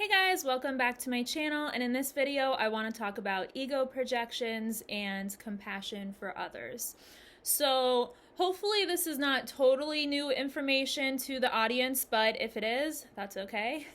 Hey guys, welcome back to my channel, and in this video I want to talk about ego projections and compassion for others. So hopefully this is not totally new information to the audience, but if it is, that's okay.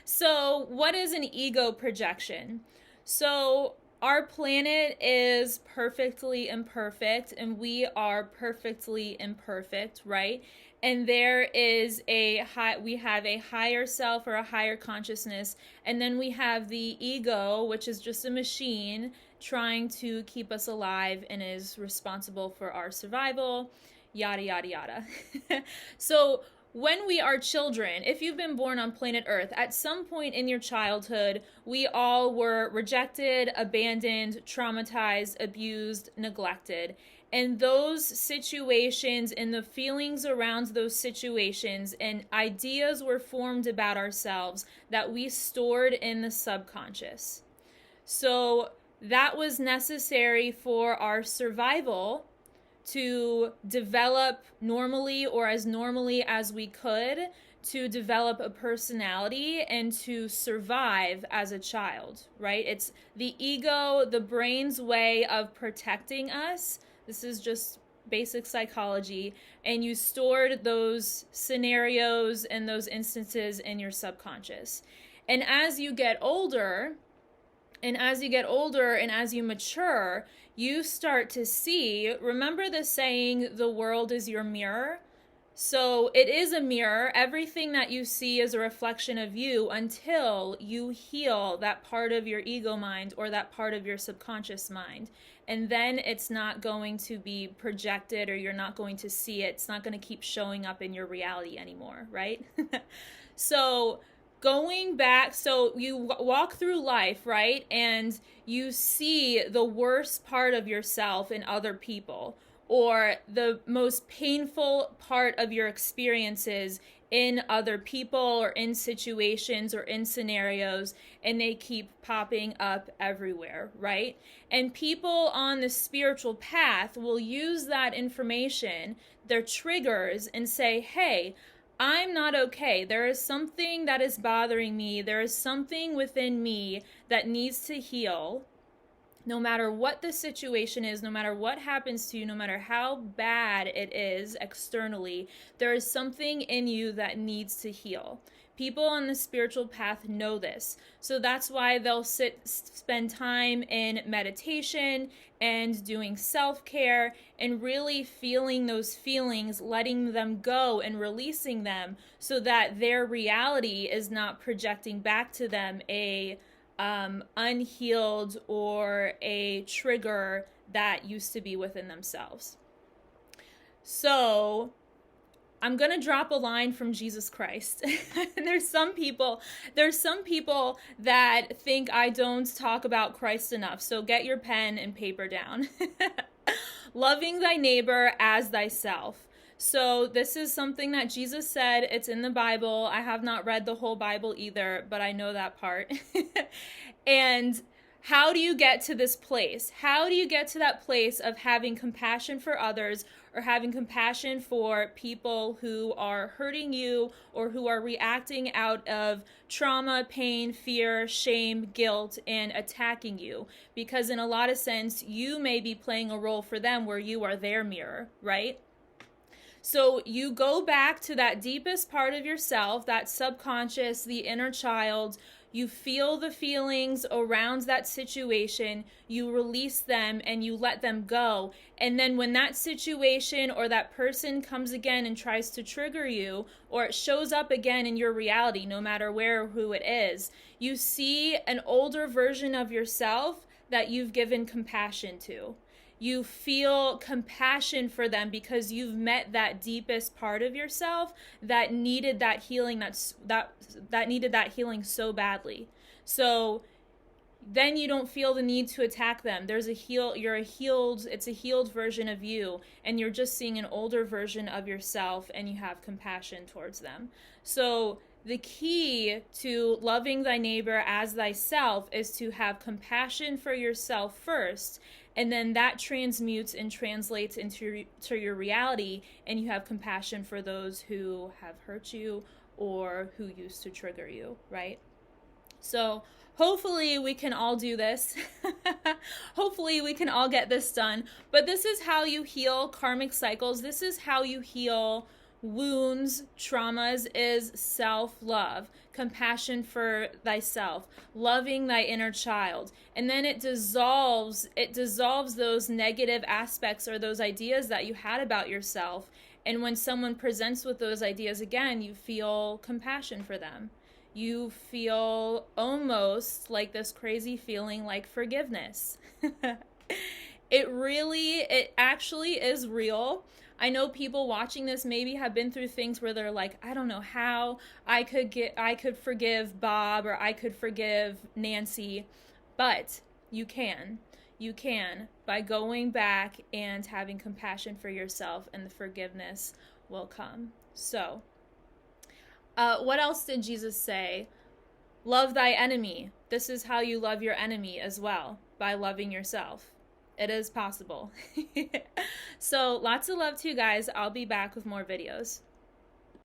So what is an ego projection? So our planet is perfectly imperfect and we are perfectly imperfect, right? And there is we have a higher self or a higher consciousness, and then we have the ego, which is just a machine trying to keep us alive and is responsible for our survival, yada yada yada. So when we are children, if you've been born on planet Earth, at some point in your childhood, we all were rejected, abandoned, traumatized, abused, neglected. And those situations and the feelings around those situations and ideas were formed about ourselves that we stored in the subconscious. So that was necessary for our survival to develop normally or as normally as we could, to develop a personality and to survive as a child, right? It's the ego, the brain's way of protecting us. This is just basic psychology, and you stored those scenarios and those instances in your subconscious. And as you get older, and as you mature, you start to see, remember the saying, the world is your mirror? So it is a mirror. Everything that you see is a reflection of you until you heal that part of your ego mind or that part of your subconscious mind. And then it's not going to be projected, or you're not going to see it. It's not going to keep showing up in your reality anymore, right? So going back, so you walk through life, right? And you see the worst part of yourself in other people, or the most painful part of your experiences in other people or in situations or in scenarios, and they keep popping up everywhere, right? And people on the spiritual path will use that information, their triggers, and say, hey, I'm not okay. There is something that is bothering me. There is something within me that needs to heal. No matter what the situation is, no matter what happens to you, no matter how bad it is externally, there is something in you that needs to heal. People on the spiritual path know this. So that's why they'll spend time in meditation and doing self-care and really feeling those feelings, letting them go and releasing them, so that their reality is not projecting back to them a unhealed or a trigger that used to be within themselves. So I'm going to drop a line from Jesus Christ. There's some people that think I don't talk about Christ enough. So get your pen and paper down. Loving thy neighbor as thyself. So this is something that Jesus said. It's in the Bible. I have not read the whole Bible either, but I know that part. And how do you get to this place? How do you get to that place of having compassion for others, or having compassion for people who are hurting you or who are reacting out of trauma, pain, fear, shame, guilt, and attacking you? Because in a lot of sense, you may be playing a role for them where you are their mirror, right? So you go back to that deepest part of yourself, that subconscious, the inner child. You feel the feelings around that situation, you release them and you let them go. And then when that situation or that person comes again and tries to trigger you, or it shows up again in your reality, no matter where or who it is, you see an older version of yourself that you've given compassion to. You feel compassion for them because you've met that deepest part of yourself that needed that healing, that needed that healing so badly. So then you don't feel the need to attack them. It's a healed version of you, and you're just seeing an older version of yourself, and you have compassion towards them. So the key to loving thy neighbor as thyself is to have compassion for yourself first, and then that transmutes and translates into your reality, and you have compassion for those who have hurt you or who used to trigger you, right? So hopefully we can all do this. Hopefully we can all get this done. But this is how you heal karmic cycles. This is how you heal wounds, traumas, is self-love, compassion for thyself, loving thy inner child. And then it dissolves those negative aspects or those ideas that you had about yourself. And when someone presents with those ideas again, you feel compassion for them. You feel almost like this crazy feeling like forgiveness. It actually is real. I know people watching this maybe have been through things where they're like, I don't know how I could forgive Bob or I could forgive Nancy, but you can. You can by going back and having compassion for yourself, and the forgiveness will come. So, what else did Jesus say? Love thy enemy. This is how you love your enemy as well, by loving yourself. It is possible. So lots of love to you guys. I'll be back with more videos.